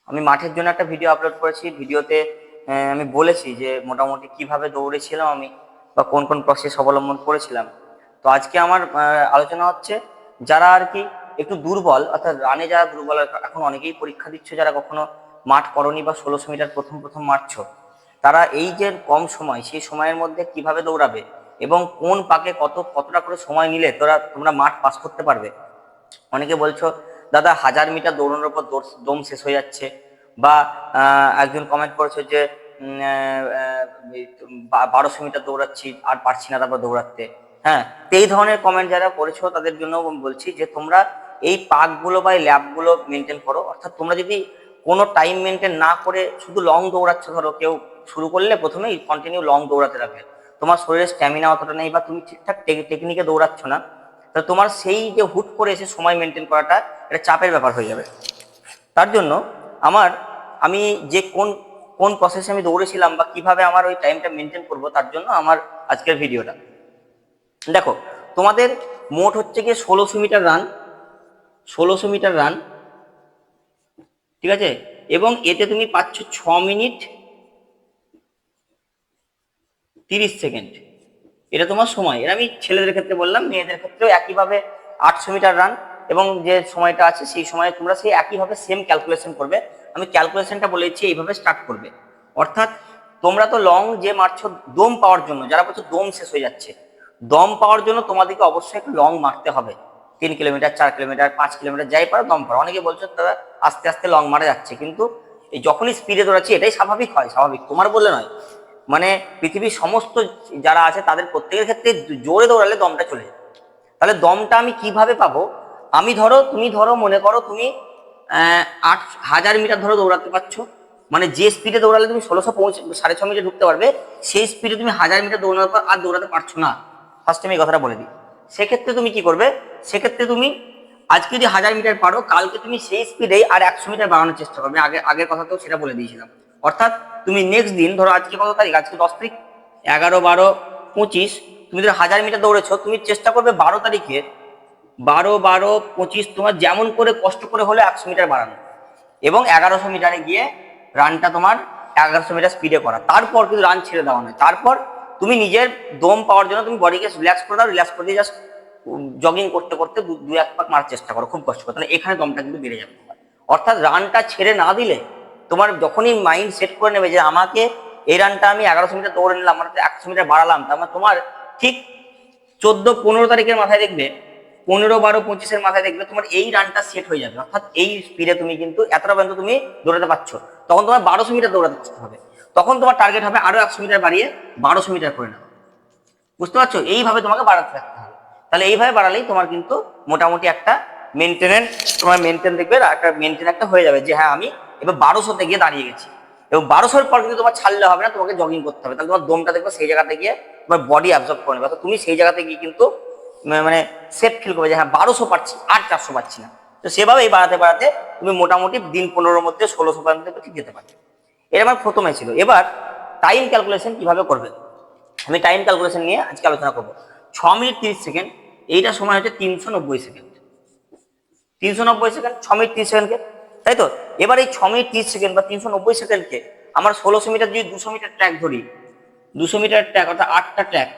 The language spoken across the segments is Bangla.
আমি মাঠের জন্য একটা ভিডিও আপলোড করেছি। ভিডিওতে আমি বলেছি যে মোটামুটি কিভাবে দৌড়েছিলাম আমি বা কোন কোন প্রসেস অবলম্বন করেছিলাম। তো আজকে আমার আলোচনা হচ্ছে যারা আর কি একটু দুর্বল, অর্থাৎ রানে যারা দুর্বল, এখন অনেকেই পরীক্ষা দিচ্ছ যারা কখনো মাঠ করনি বা 1600 মিটার প্রথম প্রথম মারছো, তারা এই যে কম সময়, সেই সময়ের মধ্যে কিভাবে দৌড়াবে এবং কোন পাকে কতটা করে সময় নিলে তোমরা মাঠ পাস করতে পারবে। অনেকে বলছো দাদা 1000 মিটার দৌড়ানোর পর দম শেষ হয়ে যাচ্ছে, বা একজন কমেন্ট করেছো যে 1200 মিটার দৌড়াচ্ছি আর পারছি না তারপর দৌড়াতে। হ্যাঁ, তো এই ধরনের কমেন্ট যারা করেছো তাদের জন্য বলছি যে তোমরা এই পাকগুলো বা এই ল্যাবগুলো মেনটেন করো। অর্থাৎ তোমরা যদি কোনো টাইম মেনটেন না করে শুধু লং দৌড়াচ্ছ, ধরো কেউ শুরু করলে প্রথমেই কন্টিনিউ লং দৌড়াতে রাখবে, তোমার শরীরের স্ট্যামিনা অতটা নেই বা তুমি ঠিকঠাক টেকনিকে দৌড়াচ্ছ না, তো তোমার সেই যে হুট করে এসে সময় মেনটেন করাটা এটা চাপের ব্যাপার হয়ে যাবে। তার জন্য আমি যে কোন কোন প্রসেসে আমি দৌড়েছিলাম বা কিভাবে আমার ওই টাইমটা মেনটেন করব, তার জন্য আমার আজকের ভিডিওটা। দেখো, তোমাদের মোট হচ্ছে গিয়ে 1600 মিটার রান, 1600 মিটার রান, ঠিক আছে, এবং এতে তুমি পাচ্ছ 6 মিনিট 30 সেকেন্ড। এটা তোমার সময়। এর আমি ছেলেদের ক্ষেত্রে বললাম, মেয়েদের ক্ষেত্রেও একইভাবে 800 মিটার রান এবং যে সময়টা আছে সেই সময়ে তোমরা সেই একইভাবে সেম ক্যালকুলেশন করবে। আমি ক্যালকুলেশনটা বলেছি এইভাবে স্টার্ট করবে। অর্থাৎ তোমরা তো লং যে মারছো দম পাওয়ার জন্য, যারা বলছো দম শেষ হয়ে যাচ্ছে, দম পাওয়ার জন্য তোমাদেরকে অবশ্যই একটু লং মারতে হবে। 3 কিলোমিটার, 4 কিলোমিটার, 5 কিলোমিটার যাই পারো দম পারো। অনেকে বলছো তারা আস্তে আস্তে লং মারা যাচ্ছে, কিন্তু এই যখনই স্পিডে দৌড়াচ্ছি এটাই স্বাভাবিক হয়, স্বাভাবিক তোমার বলে নয়, মানে পৃথিবীর সমস্ত যারা আছে তাদের প্রত্যেকের ক্ষেত্রে জোরে দৌড়ালে দমটা চলে যায়। তাহলে দমটা আমি কিভাবে পাবো? তুমি ধরো মনে করো তুমি 8000 মিটার ধরো দৌড়াতে পারছো, মানে যে স্পিডে দৌড়ালে তুমি 6:30 ঢুকতে পারবে, সেই স্পিডে তুমি 1000 মিটার দৌড়ানোর পর আর দৌড়াতে পারছো না। ফার্স্ট আমি এই কথাটা বলে দিই। সেক্ষেত্রে তুমি কি করবে? সেক্ষেত্রে তুমি আজকে যদি 1000 মিটার পারো, কালকে তুমি সেই স্পিডেই আর 100 মিটার বাড়ানোর চেষ্টা করবে। আগের কথাতেও সেটা বলে দিয়েছিলাম। অর্থাৎ তুমি নেক্সট দিন, ধরো আজকে কত তারিখ, আজকে 10 তারিখ, 11, 12, 25, তুমি ধরো 1000 মিটার দৌড়েছো, তুমি চেষ্টা করবে 12 তারিখে 12, 12, 25 তোমার যেমন করে কষ্ট করে হলে 100 মিটার বাড়ানো, এবং 1100 মিটারে গিয়ে রানটা তোমার 1100 মিটার স্পিডে করা। তারপর কিন্তু রান ছেড়ে দেওয়া নয়। তারপর তুমি নিজের দম পাওয়ার জন্য তুমি বডিকে রিল্যাক্স করে দাও, রিল্যাক্স করে দিয়ে জাস্ট জগিং করতে করতে 2-1 পাক মারার চেষ্টা করো, খুব কষ্ট করে, তাহলে এখানে দমটা কিন্তু বেড়ে যাবে। অর্থাৎ রানটা ছেড়ে না দিলে তোমার যখনই মাইন্ড সেট করে নেবে যে আমাকে এই রানটা আমি 1100 মিটার দৌড়ে নিলাম, মানে 100 মিটার বাড়ালাম, তার মানে তোমার ঠিক 14, 15 তারিখের মাথায় দেখবে, 15, 12, 25-এর মাথায় দেখবে তোমার এই রানটা সেট হয়ে যাবে। অর্থাৎ এই স্পিডে তুমি কিন্তু এতটা পর্যন্ত তুমি দৌড়াতে পারছো, তখন তোমার 1200 মিটার দৌড়াতে কষ্ট হবে, তখন তোমার টার্গেট হবে আরো 100 মিটার বাড়িয়ে 1200 মিটার করে নেওয়া। বুঝতে পারছো? এইভাবে তোমাকে বাড়াতে থাকতে হবে। তাহলে এইভাবে বাড়ালেই তোমার কিন্তু মোটামুটি একটা মেনটেনেন্স, তোমার মেনটেন দেখবে একটা মেনটেন একটা হয়ে যাবে যে হ্যাঁ আমি এবার 1200-তে গিয়ে দাঁড়িয়ে গেছি। এবং 1200-এর পর কিন্তু তোমার ছাড়লে হবে না, তোমাকে জগিং করতে হবে। তাহলে তোমার দমটা দেখবে সেই জায়গাতে গিয়ে তোমার বডি অ্যাবজর্ব করে নেবে। তুমি সেই জায়গাতে গিয়ে কিন্তু মানে সেফ ফিল করবে যে হ্যাঁ 1200 পাচ্ছি, আর 400 পাচ্ছি না। তো সেভাবেই বাড়াতে বাড়াতে তুমি মোটামুটি দিন 15-এর মধ্যে 1600 পর্যন্ত ঠিক যেতে পারবে। এটা আমার প্রথমে ছিল। এবার টাইম ক্যালকুলেশন কিভাবে করবে, আমি টাইম ক্যালকুলেশন নিয়ে আজকে আলোচনা করবো। 6 মিনিট 30 সেকেন্ড, এইটা সময় হচ্ছে 390 সেকেন্ড। 390 সেকেন্ড, 6 মিনিট 30 সেকেন্ডকে, তাই তো? এবার এই 6 মিনিট 30 সেকেন্ড বা 390 সেকেন্ডকে আমার 1600 মিটার যদি 200 মিটার ট্র্যাক ধরি, 200 মিটার ট্র্যাক অর্থাৎ 8টা ট্র্যাক,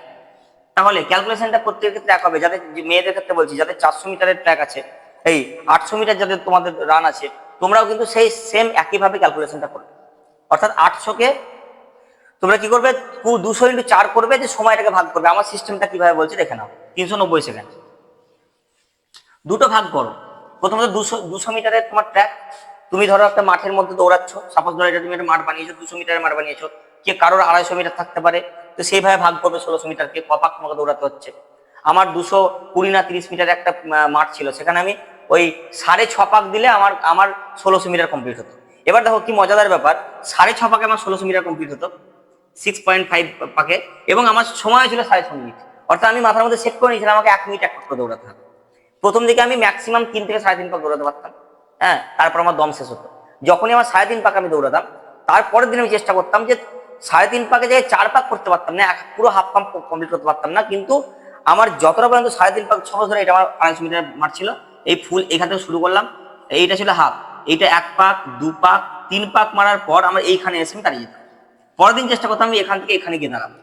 তাহলে ক্যালকুলেশনটা প্রত্যেকের ক্ষেত্রে এক হবে। যাদের মেয়েদের ক্ষেত্রে বলছি, যাদের 400 মিটারের ট্র্যাক আছে, এই 800 মিটার যাদের তোমাদের রান আছে, তোমরাও কিন্তু সেই সেম একইভাবে ক্যালকুলেশনটা করবে। অর্থাৎ 800-কে তোমরা কি করবে, 200 × 4 করবে, যে সময়টাকে ভাগ করবে। আমার সিস্টেমটা কিভাবে বলছি দেখে নাও। 390 সেকেন্ড, দুটো ভাগ করো। প্রথমত 200 মিটারের তোমার ট্র্যাক, তুমি ধরো একটা মাঠের মধ্যে দৌড়াচ্ছ, সাপোজ ধরো এটা তুমি একটা মাঠ বানিয়েছো, 200 মিটারের মাঠ বানিয়েছো, কে কারোর 250 মিটার থাকতে পারে, তো সেইভাবে ভাগ করবে 1600 মিটারকে, কপাক তোমাকে দৌড়াতে হচ্ছে। আমার 220 না 30 মিটার একটা মাঠ ছিল, সেখানে আমি ওই 6.5 পাক দিলে আমার আমার 1600 মিটার কমপ্লিট হতো। এবার দেখো কি মজাদার ব্যাপার, 6.5 পাকে আমার 1600 মিটার কমপ্লিট হতো, 6.5 পাকে, এবং আমার সময় ছিল 6.5 মিনিট। অর্থাৎ আমি মাথার মধ্যে সেট করে নিয়েছিলাম আমাকে 1 মিনিট 1 পাক করে দৌড়াতে হবে। প্রথম দিকে আমি ম্যাক্সিমাম 3 থেকে 3.5 পাক দৌড়াতে পারতাম, হ্যাঁ, তারপর আমার দম শেষ হতো। যখনই আমার 3.5 পাক আমি দৌড়াতাম, তারপরের দিন আমি চেষ্টা করতাম যে 3.5 পাকে জায়গায় 4 পাক করতে পারতাম না, পুরো হাফ পাম্প কমপ্লিট করতে পারতাম না, কিন্তু আমার যতটা পর্যন্ত 3.5 পাক, সহজ ধরে এটা আমার 250 মিটার মাঠ ছিল, এই ফুল এখান থেকে শুরু করলাম, এইটা ছিল হাফ, এইটা 1 পাক 2 পাক 3 পাক মারার পর আমরা এইখানে এসে আমি দাঁড়িয়ে যেতাম। পরের দিন চেষ্টা করতাম আমি এখান থেকে এখানে গিয়ে দাঁড়াবো,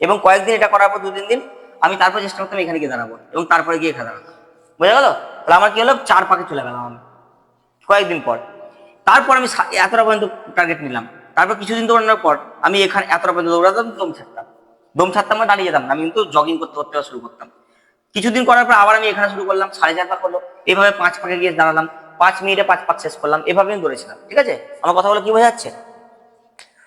এবং কয়েকদিন এটা করার পর 2-3 দিন আমি তারপর চেষ্টা করতাম এখানে গিয়ে দাঁড়াবো, এবং তারপরে গিয়ে এখানে দাঁড়াবো। বোঝা গেল? তাহলে আমার কি হলো, 4 পাকে চলে গেলাম আমি কয়েকদিন পর। তারপর আমি এতটা পর্যন্ত টার্গেট নিলাম। তারপর কিছুদিন দৌড়ানোর পর আমি এখানে এতটা পর্যন্ত দৌড়াতাম, দম ছাড়তাম না, দাঁড়িয়ে যেতাম না, আমি কিন্তু জগিং করতে করতে শুরু করতাম। কিছুদিন করার পর আবার আমি এখানে শুরু করলাম, 4.5 পাক হলো, এইভাবে 5 পাকে গিয়ে দাঁড়ালাম, 5 মিনিটে 5 পাক শেষ করলাম, এভাবে আমি দৌড়েছিলাম। ঠিক আছে, আমার কথাগুলো কি বোঝা যাচ্ছে?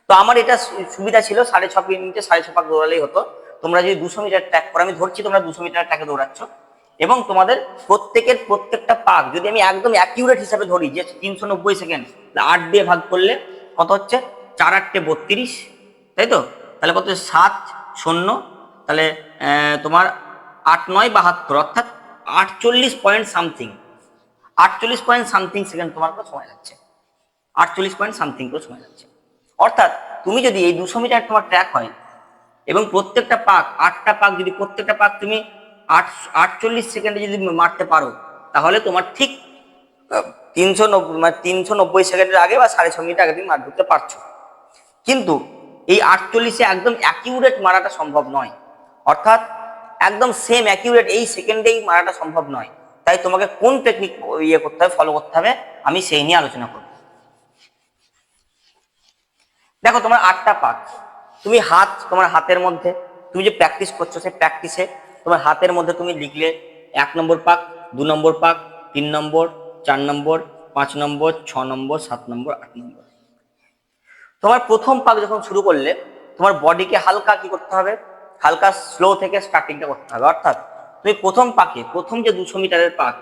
তো আমার এটা সুবিধা ছিল, 6.5 মিনিটে 6.5 পাক দৌড়ালেই হতো। তোমরা যদি 200 মিটার ট্র্যাক করো, আমি ধরছি তোমরা 200 মিটার ট্র্যাকে দৌড়াচ্ছ, এবং তোমাদের প্রত্যেকটা পাক যদি আমি একদম অ্যাকিউরেট হিসাবে ধরি যে 390 সেকেন্ড, 8 দিয়ে ভাগ করলে কত হচ্ছে, 4 8 32, তাই তো? তাহলে কত, 7 0, তাহলে তোমার 8 9 72, অর্থাৎ 48 point something, 48 point something second তোমার সময় লাগছে, 48 পয়েন্ট সামথিং করে সময় লাগছে। অর্থাৎ তুমি যদি এই 200 মিটার তোমার ট্র্যাক হয় এবং প্রত্যেকটা পাক 8টা পাক, যদি প্রত্যেকটা পাক তুমি 48 সেকেন্ডে যদি মারতে পারো, তাহলে তোমার ঠিক 390 সেকেন্ডের আগে বা 6.5 মিনিট আগে তুমি মার ঢুকতে পারছো। কিন্তু এই 48-এ একদম অ্যাকিউরেট মারাটা সম্ভব নয়, অর্থাৎ একদম সেম অ্যাকিউরেট এই সেকেন্ডেই মারাটা সম্ভব নয়। তাই তোমাকে কোন টেকনিক করতে হবে, ফলো করতে হবে, আমি সেই নিয়ে আলোচনা করব। দেখো, তোমার 8টা পাক, তুমি তোমার হাতের মধ্যে তুমি যে প্র্যাকটিস করছো, সেই প্র্যাকটিসে তোমার হাতের মধ্যে তুমি লিখলে 1 নম্বর পাক, 2 নম্বর পাক, 3 নম্বর, 4 নম্বর, 5 নম্বর, 6 নম্বর, 7 নম্বর, 8 নম্বর। তোমার প্রথম পাক যখন শুরু করলে তোমার বডিকে হালকা কি করতে হবে, হালকা স্লো থেকে স্টার্টিংটা করতে হবে। অর্থাৎ তুমি প্রথম পাকে, প্রথম যে 200 মিটারের পাক,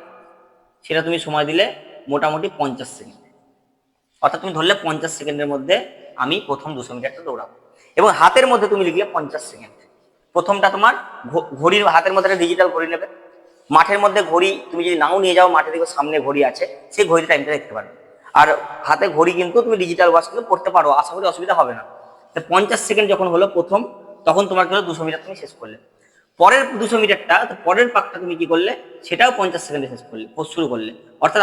সেটা তুমি সময় দিলে মোটামুটি 50 সেকেন্ড। অর্থাৎ তুমি ধরলে 50 সেকেন্ডের মধ্যে আমি প্রথম 200 মিটারটা দৌড়াবো, এবং হাতের মধ্যে তুমি লিখলে 50 সেকেন্ড। প্রথমটা তোমার ঘড়ির হাতের মধ্যে একটা ডিজিটাল ঘড়ি নেবে, মাঠের মধ্যে ঘড়ি তুমি যদি নাও নিয়ে যাও, মাঠে দেখো সামনে ঘড়ি আছে, সেই ঘড়ির টাইমটা দেখতে পারবে। আর হাতে ঘড়ি কিন্তু তুমি ডিজিটাল ওয়াচ কিন্তু পড়তে পারো, আশা করি অসুবিধা হবে না। 50 সেকেন্ড যখন হলো প্রথম, তখন তোমার হলো 200 মিটার তুমি শেষ করলে। পরের 200 মিটারটা, তো পরের পাকটা তুমি কি করলে, সেটাও 50 সেকেন্ডে শেষ করলে, শুরু করলে। অর্থাৎ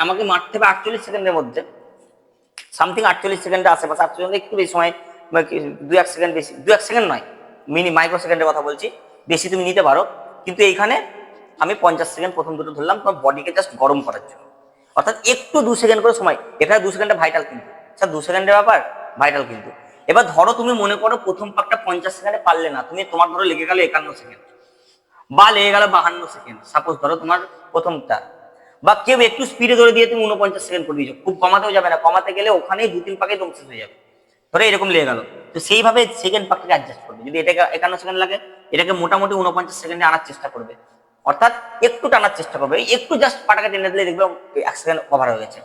আমাকে মারতে হবে 48 সেকেন্ডের মধ্যে, সামথিং 48 সেকেন্ডের আশেপাশে, 48 একটু বেশি সময়, 2-1 সেকেন্ড বেশি, 2-1 সেকেন্ড নয়, মাইক্রো সেকেন্ডের কথা বলছি, বেশি তুমি নিতে পারো। কিন্তু এইখানে আমি 50 সেকেন্ড প্রথম দুটো ধরলাম তোমার বডিকে জাস্ট গরম করার জন্য। অর্থাৎ একটু 2 সেকেন্ড করে সময়, এখানে 2 সেকেন্ডটা ভাইটাল কিন্তু, স্যার 2 সেকেন্ডের ব্যাপার ভাইটাল কিন্তু। এবার ধরো তুমি মনে করো প্রথম পাকটা 50 সেকেন্ডে পারলে না, তুমি তোমার ধরো লেগে গেল 51 সেকেন্ড বা লেগে গেল 52 সেকেন্ড, সাপোজ ধরো তোমার প্রথমটা, বা কেউ একটু স্পিডে ধরে দিয়ে তুমি 49 সেকেন্ড করে দিয়েছো, খুব কমাতেও যাবে না, কমাতে গেলে ওখানেই 2-3 পাকে দম শেষ হয়ে যাবে, ধরে এরকম লেগে গেল। তো সেইভাবে সেকেন্ড পাকটাকে অ্যাডজাস্ট করবে, যদি এটাকে 51 সেকেন্ড লাগে, এটাকে মোটামুটি 49 সেকেন্ডে আনার চেষ্টা করবে। অর্থাৎ একটু টানার চেষ্টা করবে, একটু জাস্ট পাটাকে টেনে দিলে দেখবে 1 সেকেন্ড কভার হয়ে গেছে।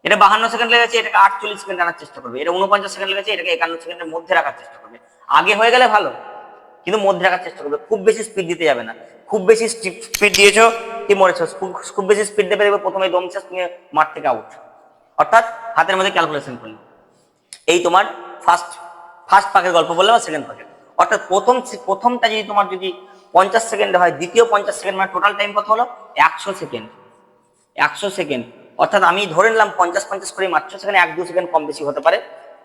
এটা 52 সেকেন্ড লেগেছে, এটাকে 48 সেকেন্ড আনার চেষ্টা করবে। এটা 49 সেকেন্ড লেগেছে, এটাকে 51 সেকেন্ডের মধ্যে রাখার চেষ্টা করবে। আগে হয়ে গেলে ভালো, কিন্তু মধ্যে রাখার চেষ্টা করবে, খুব বেশি স্পিড দিতে যাবে না। খুব বেশি স্পিড দিয়েছো কি মরেছো, খুব বেশি স্পিড দেবে দেখবে প্রথমে দম শেষ, তুমি মাঠ থেকে আউট। অর্থাৎ হাতের মধ্যে ক্যালকুলেশন করলে এই তোমার ফার্স্ট পাকের গল্প বললাম, সেকেন্ড পাকের। অর্থাৎ প্রথমটা যদি তোমার যদি 50 সেকেন্ডে হয়, দ্বিতীয় 50 সেকেন্ড মানে টোটাল টাইম কত হলো, 100 সেকেন্ড। 100 সেকেন্ড, অর্থাৎ আমি ধরে নিলাম 50-50 করে মাত্র, সেখানে 1-2 সেকেন্ড কম বেশি হতে পারে।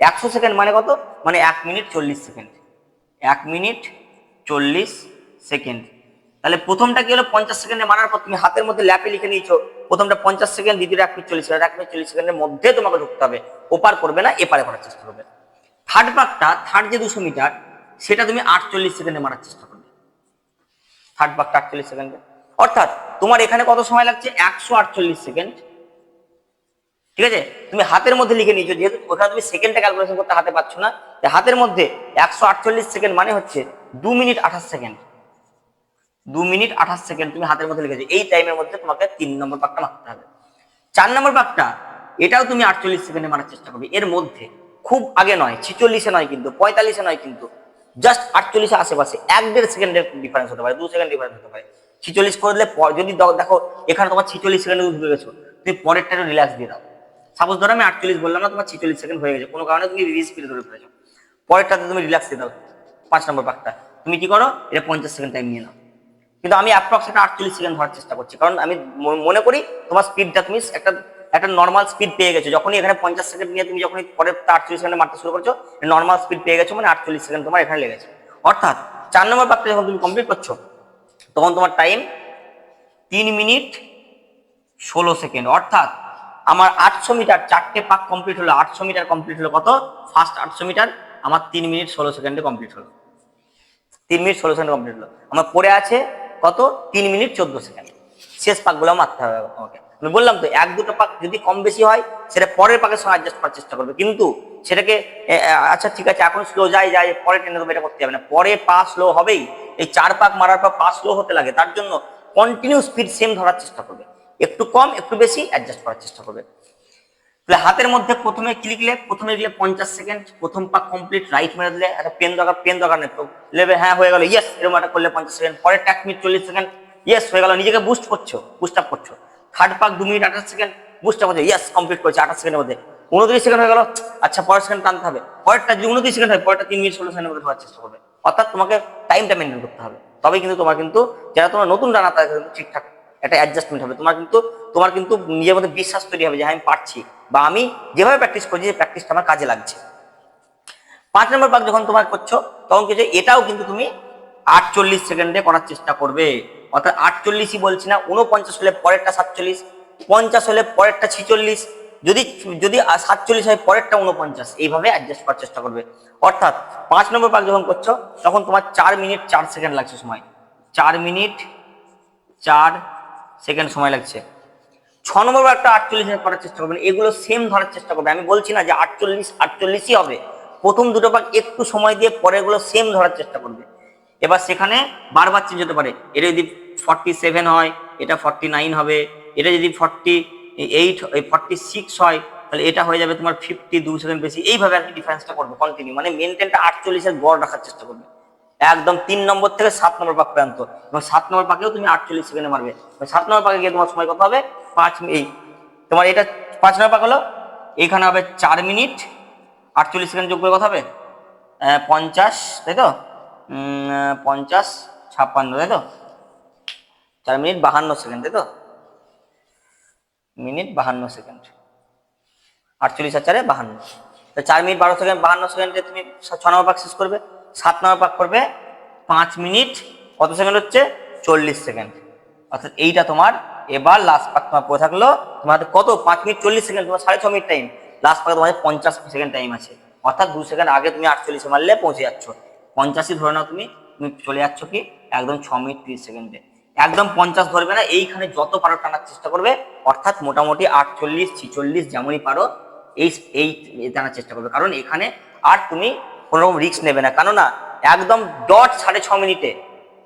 100 সেকেন্ড মানে কত, মানে 1 মিনিট 40 সেকেন্ড, 1 মিনিট 40 সেকেন্ড। তাহলে প্রথমটা কি হলো, 50 সেকেন্ডে মারার পর তুমি হাতের মধ্যে ল্যাপে লিখে নিয়েছো, প্রথমটা 50 সেকেন্ড, দ্বিতীয়টা 1 মিনিট 40 সেকেন্ড। 1 মিনিট 40 সেকেন্ডের মধ্যে তোমাকে ঢুকতে হবে, ওপার করবে না, এপারে করার চেষ্টা করবে। থার্ড পাকটা, থার্ড যে 200 মিটার, সেটা তুমি 48 সেকেন্ডে মারার চেষ্টা করবে, থার্ড পাকটা 48 সেকেন্ডে। অর্থাৎ তোমার এখানে কত সময় লাগছে, 148 সেকেন্ড। ঠিক আছে, তুমি হাতের মধ্যে লিখে নিয়েছো, যেহেতু ওখানে তুমি সেকেন্ডটা ক্যালকুলেশন করতে হাতে পাচ্ছ না, হাতের মধ্যে 148 সেকেন্ড মানে হচ্ছে 2 মিনিট 28 সেকেন্ড। 2 মিনিট 28 সেকেন্ড তুমি হাতের মধ্যে লিখেছো, এই টাইমের মধ্যে তোমাকে 3 নম্বর পাকটা মারতে হবে। 4 নম্বর পাকটা, এটাও তুমি 48 সেকেন্ডে মারার চেষ্টা করবে, এর মধ্যে, খুব আগে নয়, 46-এ নয় কিন্তু, 45-এ নয় কিন্তু, জাস্ট 48-এর আশেপাশে, 1-1.5 সেকেন্ডের ডিফারেন্স হতে পারে, 2 সেকেন্ড ডিফারেন্স হতে পারে। 46 করলে যদি দেখো এখানে তোমার 46 সেকেন্ডে ঢুকে গেছো, তুমি পরেরটা একটু রিল্যাক্স দিয়ে দাও। সাপোজ ধরো আমি 48 বললাম না, তোমার 46 সেকেন্ড হয়ে গেছে, কোনো কারণে তুমি রিলিজ স্পিডে ধরে ফেলেছো, পরেরটাতে তুমি রিল্যাক্স দিয়ে দাও। 5 নম্বর পাকটা তুমি কি করো, এটা 50 সেকেন্ড টাইম নিয়ে নাও। কিন্তু আমি অ্যাপ্রক্স একটা 48 সেকেন্ড ধরার চেষ্টা করছি, কারণ আমি মনে করি তোমার স্পিডটা তুমি একটা একটা নর্মাল স্পিড পেয়ে গেছো, যখনই এখানে 50 সেকেন্ড নিয়ে তুমি যখনই পরে 48 সেকেন্ডে মারতে শুরু করছো, নর্মাল স্পিড পেয়ে গেছো, মানে 48 সেকেন্ড তোমার এখানে লেগেছে। অর্থাৎ 4 নম্বর পাকটা যখন তুমি কমপ্লিট করছো তখন তোমার টাইম 3 মিনিট 16 সেকেন্ড। অর্থাৎ আমার 800 মিটার 4টে পাক কমপ্লিট হলো, 800 মিটার কমপ্লিট হলো কত, ফার্স্ট 800 মিটার আমার 3 মিনিট 16 সেকেন্ডে কমপ্লিট হলো, 3 মিনিট 16 সেকেন্ড কমপ্লিট হলো। আমার পরে আছে কত, 3 মিনিট 14 সেকেন্ড। শেষ পাকগুলো মারতে হবে আমাকে। আমি বললাম তো, এক দুটো পাক যদি কম বেশি হয় সেটা পরের পাকের সঙ্গে অ্যাডজাস্ট করার চেষ্টা করবে, কিন্তু সেটাকে আচ্ছা ঠিক আছে এখন স্লো যায় পরে টেনে দেবো, এটা করতে হবে না। পরে পা স্লো হবেই, এই 4 পাক মারার পর পা স্লো হতে লাগে, তার জন্য কন্টিনিউ স্পিড সেম ধরার চেষ্টা করবে, একটু কম একটু বেশি অ্যাডজাস্ট করার চেষ্টা করবে। তাহলে হাতের মধ্যে প্রথমে কি লিখলে, প্রথমে লিখলে 50 সেকেন্ড, প্রথম পাক কমপ্লিট, রাইট মেরে দিলে, একটা পেন দরকার নেই তো, লেবে হ্যাঁ হয়ে গেল, ইয়েস, এরকম একটা করলে 50 সেকেন্ড, পরে 1 মিনিট 40 সেকেন্ড, ইয়েস হয়ে গেল, নিজেকে বুস্ট আপ করছো। থার্ড পাক 2 মিনিট 28 সেকেন্ড, বুস্ট আপ করছো, ইয়েস কমপ্লিট করছে 28 সেকেন্ডের মধ্যে। 29 সেকেন্ড হয়ে গেল, আচ্ছা পরের সেকেন্ড টানতে হবে, পরেরটা যদি 29 সেকেন্ড হয় পরেরটা 3 মিনিট 16 সেকেন্ডের মধ্যে হওয়ার চেষ্টা করবে। অর্থাৎ তোমাকে টাইমটা মেনটেন করতে হবে, তবেই কিন্তু তোমার কিন্তু যারা তোমার নতুন রানা তাদের কিন্তু ঠিকঠাক একটা অ্যাডজাস্টমেন্ট হবে, তোমার কিন্তু নিজের মধ্যে বিশ্বাস তৈরি হবে যে হ্যাঁ আমি পারছি, বা আমি যেভাবে প্র্যাকটিস করছি যে প্র্যাকটিসটা আমার কাজে লাগছে। 5 নম্বর পাক যখন তোমার করছো তখন কিছু এটাও কিন্তু তুমি 48 সেকেন্ডে করার চেষ্টা করবে। অর্থাৎ 48ই বলছি না, 49 হলে পরেরটা 47, 50 হলে পরেরটা 46, যদি 47 হয় পরেরটা 49, এইভাবে অ্যাডজাস্ট করার চেষ্টা করবে। অর্থাৎ 5 নম্বর পাক যখন করছো তখন তোমার 4 মিনিট 4 সেকেন্ড লাগছে সময়, 4 মিনিট 4 সেকেন্ড সময় লাগছে। 6 নম্বর একটা 48 করার চেষ্টা করবেন, এগুলো সেম ধরার চেষ্টা করবে। আমি বলছি না যে 48ই হবে, প্রথম দুটো পাক একটু সময় দিয়ে পরেরগুলো সেম ধরার চেষ্টা করবে। এবার সেখানে বারবার চেঞ্জ হতে পারে, এটা যদি 47 হয় এটা 49 হবে, এটা যদি 48 46 হয় তাহলে এটা হয়ে যাবে তোমার 52 সেকেন্ড বেশি, এইভাবে আর কি ডিফারেন্সটা করবে কন্টিনিউ, মানে মেনটেনটা 48-এর গড় রাখার চেষ্টা করবে একদম 3 নম্বর থেকে 7 নম্বর পাক পর্যন্ত। এবং 7 নম্বর পাকেও তুমি 48 সেকেন্ডে মারবে, 7 নম্বর পাকে গিয়ে তোমার সময় কত হবে, 5 মিনিট। তোমার এটা 5 নম্বর পাক হলো, এখানে হবে 4 মিনিট 48 সেকেন্ড যোগ করে কত হবে, 50, তাই তো, 50 56, তাই তো, 4 মিনিট 52 সেকেন্ড, তাই তো, মিনিট 52 সেকেন্ড, 48 আর 4 52, 4 মিনিট 12 সেকেন্ড 52 সেকেন্ডে তুমি 6 নম্বর পাক শেষ করবে। 7 নম্বর পাক করবে 5 মিনিট কত সেকেন্ড হচ্ছে, 40 সেকেন্ড। অর্থাৎ এইটা তোমার এবার লাস্ট পাক তোমার পড়ে থাকলো, তোমার কত 5 মিনিট 40 সেকেন্ড, তোমার 6.5 মিনিট টাইম, লাস্ট পাকে তোমার 50 সেকেন্ড টাইম আছে। অর্থাৎ 2 সেকেন্ড আগে তুমি 48 মারলে পৌঁছে যাচ্ছ, 85 ধরে নাও, তুমি চলে যাচ্ছ কি একদম 6 মিনিট 30 সেকেন্ডে। একদম 50 ধরবে না, এইখানে যত পারো টানার চেষ্টা করবে, অর্থাৎ মোটামুটি 48 46 যেমনই পারো এই এই জানার চেষ্টা করবে, কারণ এখানে আর তুমি কোনো রকম রিস্ক নেবে না, কেননা একদম ডট 6.5 মিনিটে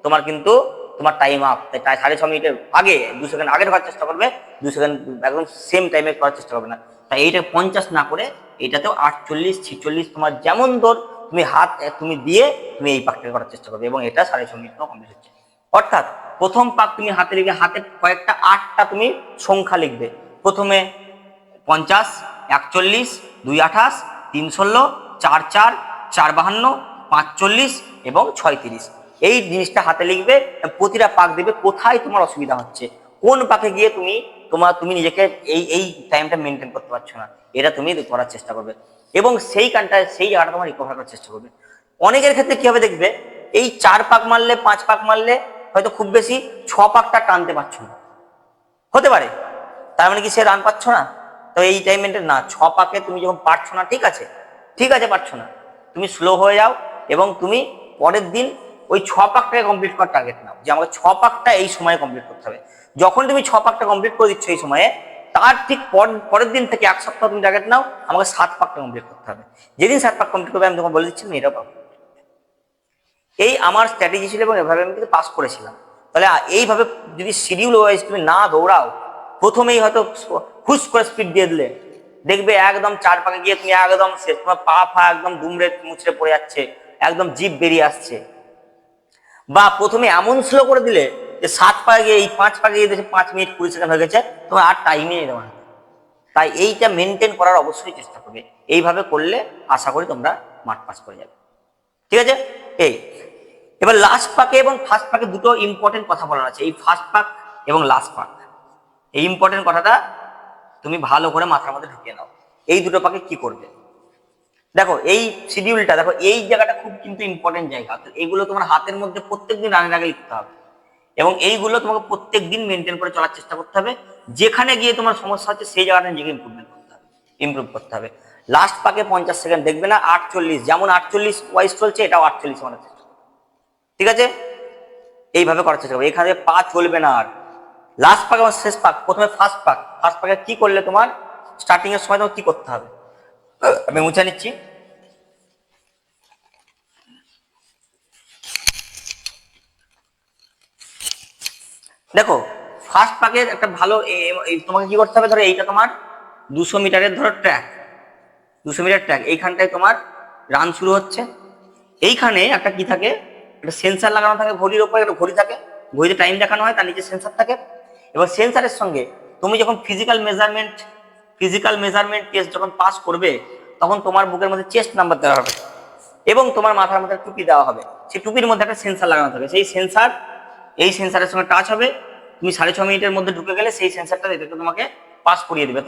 তোমার কিন্তু তোমার টাইম আপ। তাই 6.5 মিনিটের আগে 2 সেকেন্ড আগে ঢোকার চেষ্টা করবে, 2 সেকেন্ড একদম সেম টাইমে করার চেষ্টা করবে না। তাই এইটা 50 না করে এইটাতেও 48 46 তোমার যেমন দৌড় তুমি হাত তুমি দিয়ে তুমি এই পাকটা করার চেষ্টা করবে, এবং এটা 6.5 মিনিট কমপ্লিট হচ্ছে। অর্থাৎ প্রথম পাক তুমি হাতে লিখে, হাতে কয়েকটা 8টা তুমি সংখ্যা লিখবে, প্রথমে 50, 41, 2 28, 3 16, 4 4, 4 52, 5 40 এবং 6 30, এই জিনিসটা হাতে লিখবে। প্রতিটা পাক দেবে কোথায় তোমার অসুবিধা হচ্ছে, কোন পাকে গিয়ে তুমি নিজেকে এই টাইমটা মেনটেন করতে পারছো না, এটা তুমি করার চেষ্টা করবে, এবং সেই জায়গাটা তোমার রিকভার করার চেষ্টা করবে। অনেকের ক্ষেত্রে কি হবে দেখবে, এই 4 পাক মারলে 5 পাক মারলে হয়তো খুব বেশি 6 পাকটা টানতে পারছো না, হতে পারে, তার মানে কি সে রান পাচ্ছ না। তো এই টাইমেন্টে না, 6 পাকে তুমি যখন পারছো না, ঠিক আছে পারছো না, তুমি স্লো হয়ে যাও, এবং তুমি পরের দিন ওই 6 পাকটাকে কমপ্লিট করার টার্গেট নাও, যে আমাকে 6 পাকটা এই সময়ে কমপ্লিট করতে হবে। যখন তুমি 6 পাকটা কমপ্লিট করে দিচ্ছ এই সময়ে, তার ঠিক পরের দিন থেকে 1 সপ্তাহ তুমি টার্গেট নাও, আমাকে 7 পাকটা কমপ্লিট করতে হবে। যেদিন 7 পাক কমপ্লিট করবে আমি তোমাকে বলে দিচ্ছি তুমি এটাও পাবো। এই আমার স্ট্র্যাটেজি ছিল, এবং এভাবে আমি কিন্তু পাস করেছিলাম। তাহলে এইভাবে যদি শিডিউল ওয়াইজ তুমি না দৌড়াও, প্রথমেই হয়তো হুস করে স্পিড দিয়ে দিলে, দেখবে একদম 4 পাকে গিয়ে তুমি একদম শেষ, তোমার পা একদম দুমড়ে মুচড়ে পড়ে যাচ্ছে, একদম জিভ বেরিয়ে আসছে। বা প্রথমে এমন স্লো করে দিলে যে 7 পাকে গিয়ে এই 5 পাকে গিয়ে দেখে 5 মিনিট 20 সেকেন্ড হয়ে গেছে, তোমার আর টাইমই নেই তোমার। তাই এইটা মেনটেন করার অবশ্যই চেষ্টা করবে, এইভাবে করলে আশা করি তোমরা মাঠ পাস করে যাবে। ঠিক আছে, এবার লাস্ট পাকে এবং ফার্স্ট পাকে দুটো ইম্পর্টেন্ট কথা বলার আছে, এই ফার্স্ট পাক এবং লাস্ট পাক। এই ইম্পর্টেন্ট কথাটা তুমি ভালো করে মাথার মধ্যে ঢুকিয়ে নাও এই দুটো পাকে কি করবে। দেখো এই শিডিউলটা, দেখো এই জায়গাটা খুব কিন্তু ইম্পর্টেন্ট জায়গা। এইগুলো তোমার হাতের মধ্যে প্রত্যেকদিন রানের আগে লিখতে হবে এবং এইগুলো তোমাকে প্রত্যেকদিন মেনটেন করে চলার চেষ্টা করতে হবে। যেখানে গিয়ে তোমার সমস্যা হচ্ছে সেই জায়গাটা নিজেকে ইমপ্রুভ করতে হবে। লাস্ট পাকে 50 সেকেন্ড দেখবে না 48, যেমন 48 ওয়াইজ চলছে এটাও 48 মানার চেষ্টা করবে, ঠিক আছে? এইভাবে করার চেষ্টা করবে। এখানে পা চলবে না আর। লাস্ট পাক এবং শেষ পাক, প্রথমে ফার্স্ট পাকে কি করলে তোমার স্টার্টিং এর সময় তোমার কি করতে হবে আমি মুছে নিচ্ছি। দেখো ফার্স্ট পাকে একটা ভালো তোমাকে কি করতে হবে, ধরো এইটা তোমার 200 মিটারের ধরো ট্র্যাক, 200 মিটার ট্র্যাক, এইখানটায় তোমার রান শুরু হচ্ছে। এইখানে একটা কি থাকে, একটা সেন্সার লাগানো থাকে ঘড়ির উপরে, একটা ঘড়ি থাকে, ঘড়িতে টাইম দেখানো হয়, তার নিচে সেন্সার থাকে। এবার সেন্সারের সঙ্গে তুমি যখন ফিজিক্যাল মেজারমেন্ট টেস্ট যখন পাস করবে তখন তোমার বুকের মধ্যে চেস্ট নাম্বার দেওয়া হবে এবং তোমার মাথার মধ্যে টুপি দেওয়া হবে। সেই টুপির মধ্যে একটা সেন্সার লাগানো থাকে, সেই সেন্সার এই সেন্সারের সঙ্গে টাচ হবে। তুমি 6.5 মিনিটের মধ্যে ঢুকে গেলে সেই সেন্সারটা এটাকে তোমাকে পাস করিয়ে দেবে,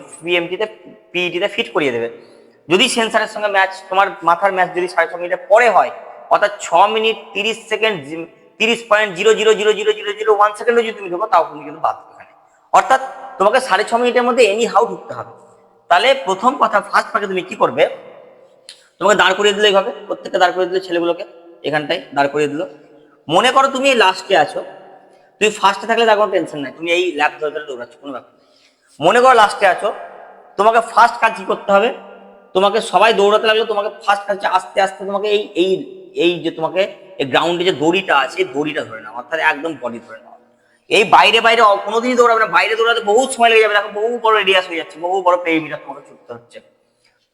পিইটিতে ফিট করিয়ে দেবে। যদি সেন্সারের সঙ্গে ম্যাচ, তোমার মাথার ম্যাচ যদি 6.5 মিনিটের পরে হয়, অর্থাৎ 6 মিনিট 30 সেকেন্ড 30.0000001 সেকেন্ডে যদি তুমি ঢুকো তাও তুমি কিন্তু বাদ এখানে। অর্থাৎ তোমাকে 6.5 মিনিটের মধ্যে এনি হাউ ঢুকতে হবে। তাহলে প্রথম কথা ফার্স্ট পাকে তুমি কি করবে, তোমাকে দাঁড় করিয়ে দিলে এইভাবে, প্রত্যেকটা দাঁড় করিয়ে দিলে ছেলেগুলোকে এখানটায় দাঁড় করিয়ে দিল। মনে করো তুমি লাস্টে আছো, তুমি ফার্স্টে থাকলে তার কোনো টেনশন নাই, তুমি এই ল্যাব ধরে ধরে দৌড়াচ্ছ, কোনো ব্যাপার। মনে করো লাস্টে আছো, তোমাকে ফার্স্ট কাজ কি করতে হবে, তোমাকে সবাই দৌড়াতে লাগলো, তোমাকে ফার্স্ট কাজ আস্তে আস্তে তোমাকে এই এই এই যে তোমাকে এই গ্রাউন্ডে যে দড়িটা আছে দড়িটা ধরে নাও, অর্থাৎ একদম বডি ধরে নাও। এই বাইরে বাইরে কোনোদিনই দৌড়াবে না, বাইরে দৌড়াতে বহুত সময় লেগে যাবে, দেখো বহু বড় রেডিয়াস হয়ে যাচ্ছে, বহু বড় পেরিমিটার তোমাকে ছুটতে হচ্ছে।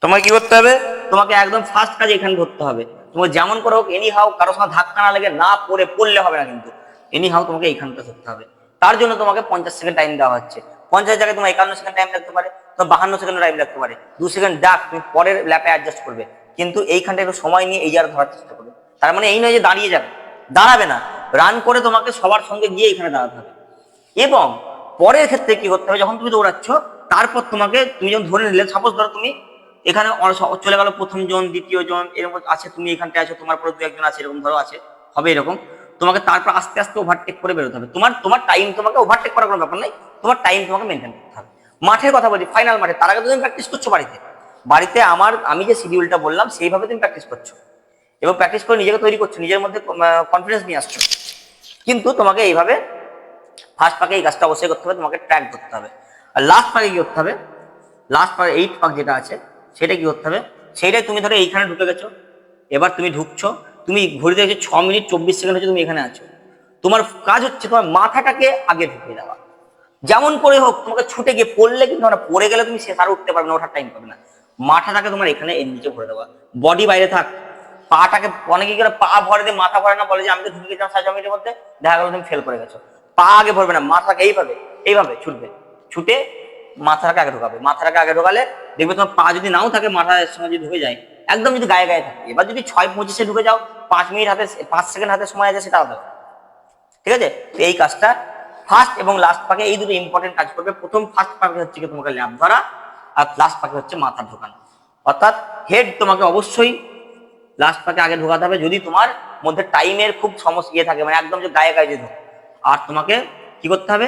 তোমাকে কি করতে হবে, তোমাকে একদম ফার্স্ট কাজ এখানে ধরতে হবে। তোমাকে যেমন করে হোক এনি হাউ কারোর সঙ্গে ধাক্কা না লেগে, না পড়লে হবে না, কিন্তু এনি হাউ তোমাকে এইখানটা ধরতে হবে। তার জন্য তোমাকে 50 সেকেন্ড টাইম দেওয়া হচ্ছে। 50 জায়গায় তোমার 51 সেকেন্ড টাইম লাগতে পারে, তোমার 52 সেকেন্ড টাইম লাগতে পারে, 2 সেকেন্ড ডাক তুমি পরের ল্যাপে অ্যাডজাস্ট করবে, কিন্তু এইখানটা একটু সময় নিয়ে এই জায়গা ধরার চেষ্টা করবে। তার মানে এই নয় যে দাঁড়িয়ে যাবে, দাঁড়াবে না, রান করে তোমাকে সবার সঙ্গে গিয়ে এখানে দাঁড়াতে হবে। এবং পরের ক্ষেত্রে কি করতে হবে, যখন তুমি দৌড়াচ্ছ তারপর তোমাকে, তুমি যখন ধরে নিলে, সাপোজ ধরো তুমি এখানে চলে গেল প্রথম জন, দ্বিতীয় জন এরকম আছে, তুমি এখানটায় আছো, তোমার পরে 2-1 জন আছে, এরকম ধরো আছে, হবে এরকম। তোমাকে তারপর আস্তে আস্তে ওভারটেক করে বেরোতে হবে। তোমার টাইম, তোমাকে ওভারটেক করার কোনো ব্যাপার নাই, তোমার টাইম তোমাকে মেনটেন করতে হবে। মাঠের কথা বলছি, ফাইনাল মাঠে, তার আগে তুমি প্র্যাকটিস করছো বাড়িতে আমি যে শিডিউলটা বললাম সেইভাবে তুমি প্র্যাকটিস করছো এবং প্র্যাকটিস করে নিজেকে তৈরি করছো, নিজের মধ্যে কনফিডেন্স নিয়ে আসছো। কিন্তু তোমাকে এইভাবে ফার্স্ট পাকে এই কাজটা অবশ্যই করতে হবে, তোমাকে ট্র্যাক ধরতে হবে। আর লাস্ট পাকে কি করতে হবে, লাস্ট পাকে 8 পাক যেটা আছে সেটা কি করতে হবে, সেইটাই তুমি ধরো এইখানে ঢুকে গেছো, এবার তুমি ঢুকছো, তুমি ঘড়িতে দেখছো 6 মিনিট 24 সেকেন্ড হচ্ছে তুমি এখানে আছো। তোমার কাজ হচ্ছে তোমার মাথাটাকে আগে ঢুকিয়ে দেওয়া। যেমন করে হোক তোমাকে ছুটে গিয়ে পড়লে কিন্তু না, পড়ে গেলে তুমি শেষ আর উঠতে পারবে না, ওঠার টাইম পাবে না। মাথাটাকে তোমার এখানে এর নিচে ভরে দেওয়া, বডি বাইরে থাক, পাটাকে, অনেকে কি পা ভরে দিয়ে মাথা ভরে না, বলে যে আমি তো ঢুকে গেছিলাম 6 মিনিটের মধ্যে, দেখা গেলো তুমি ফেল করে গেছো। পা আগে ভরবে না, মাথাকে এইভাবে এইভাবে ছুটবে, ছুটে মাথাটাকে আগে ঢোকাবে। মাথাটাকে আগে ঢোকালে দেখবে তোমার পা যদি নাও থাকে, মাথার সঙ্গে যদি ঢুকে যায়, একদম যদি গায়ে গায়ে থাকে। এবার যদি 6:25 ঢুকে যাও, 5 মিনিট হাতে, 5 সেকেন্ড হাতে সময় আছে, সেটা আলাদা, ঠিক আছে? তো এই কাজটা ফার্স্ট এবং লাস্ট পাকে এই দুটো ইম্পর্টেন্ট কাজ করবে। প্রথম ফার্স্ট পাকে হচ্ছে কি তোমাকে ল্যাব ধরা, আর লাস্ট পাকে হচ্ছে মাথা ঢোকানো। অর্থাৎ হেড তোমাকে অবশ্যই লাস্ট পাকে আগে ঢোকাতে হবে যদি তোমার মধ্যে টাইমের খুব সমস্যা থাকে, মানে একদম যে গায়ে গায়ে যে ঢোকে। আর তোমাকে কি করতে হবে,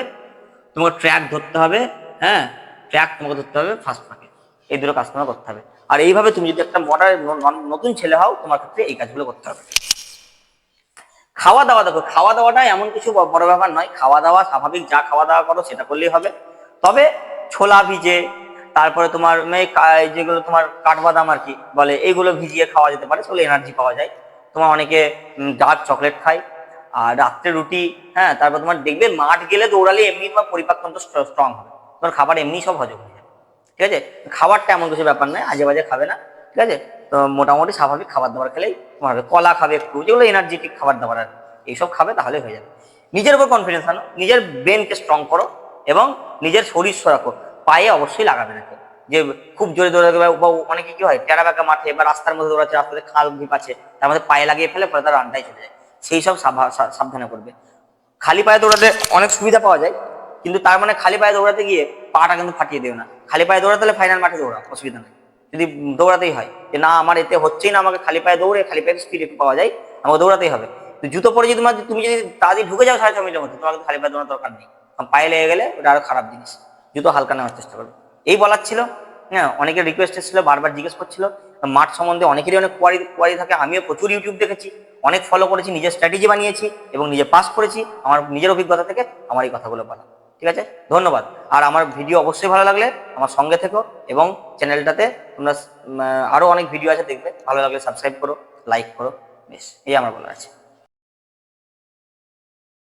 তোমাকে ট্র্যাক ধরতে হবে, হ্যাঁ, ট্র্যাক তোমাকে ধরতে হবে ফার্স্ট পাকে। এই দুটো কাজ তোমাকে করতে হবে। আর এইভাবে তুমি যদি একটা নতুন ছেলে হও, তোমার ক্ষেত্রে এই কাজগুলো করতে হবে। খাওয়া দাওয়া, দেখো খাওয়া দাওয়াটা এমন কিছু বড় ব্যাপার নয়, খাওয়া দাওয়া স্বাভাবিক যা খাওয়া দাওয়া করো সেটা করলেই হবে। তবে ছোলা ভিজে, তারপরে তোমার যেগুলো তোমার কাঠবাদাম আর কি বলে, এইগুলো ভিজিয়ে খাওয়া যেতে পারে, সেগুলো এনার্জি পাওয়া যায়। তোমার অনেকে ডার্ক চকলেট খায়, আর রাত্রে রুটি, হ্যাঁ। তারপর তোমার দেখবে মাঠ গেলে দৌড়ালে এমনি তোমার পরিপাকতন্ত্র স্ট্রং হবে, তোমার খাবার এমনি সব হজম হয়ে যাবে, ঠিক আছে? খাবারটা এমন কিছু ব্যাপার নয়, আজে বাজে খাবে না, ঠিক আছে? তো মোটামুটি স্বাভাবিক খাবার দাবার খেলেই তোমার হবে। কলা খাবে একটু, যেগুলো এনার্জেটিক খাবার দাবার আর এইসব খাবে, তাহলে হয়ে যাবে। নিজের উপর কনফিডেন্স আনো, নিজের ব্রেনকে স্ট্রং করো এবং নিজের শরীর রাখো। পায়ে অবশ্যই লাগাবে না কেউ, যে খুব জোরে দৌড়াতে হবে, বা অনেকে কি হয় টেরা বেঁকা মাঠে বা রাস্তার মধ্যে দৌড়াচ্ছে, রাস্তাতে খাল ঢিপ আছে, তার মধ্যে পায়ে লাগিয়ে ফেলে, পরে তার রানটাই চলে যায়। সেই সব সাবধানে করবে। খালি পায়ে দৌড়াতে অনেক সুবিধা পাওয়া যায়, কিন্তু তার মানে খালি পায়ে দৌড়াতে গিয়ে পাটা কিন্তু ফাটিয়ে দিও না। খালি পায়ে দৌড়াতে হলে ফাইনাল মাঠে দৌড়াও, অসুবিধা নেই। যদি দৌড়াতেই হয় যে না আমার এতে হচ্ছেই না, আমাকে খালি পায়ে দৌড়ে খালি পায়ে স্পিড একটু পাওয়া যায়, আমাকে দৌড়াতেই হবে, তো জুতো পরে যদি তুমি যদি তাড়াতাড়ি ঢুকে যাও 6.5 মিনিটের মধ্যে, তোমাকে খালি পায়ে দৌড়ানোর দরকার নেই, কারণ পায়ে লেগে গেলে ওটা আরো খারাপ জিনিস। জুতো হালকা নেওয়ার চেষ্টা করবে। এই বলার ছিল। হ্যাঁ, অনেকের রিকোয়েস্ট এসেছিল, বারবার জিজ্ঞেস করছিল মাঠ সম্বন্ধে, অনেকেরই অনেক কোয়ারি থাকে। আমিও প্রচুর ইউটিউব দেখেছি, অনেক ফলো করেছি, নিজের স্ট্র্যাটেজি বানিয়েছি এবং নিজে পাস করেছি। আমার নিজের অভিজ্ঞতা থেকে আমার এই কথাগুলো বলা। ঠিক আছে, ধন্যবাদ। আর আমার ভিডিও অবশ্যই ভালো লাগলে আমার সঙ্গে থেকো এবং চ্যানেলটাতে তোমরা আরো অনেক ভিডিও আছে দেখবে, ভালো লাগলে সাবস্ক্রাইব করো, লাইক করো, বেশ এই আমার বলার আছে।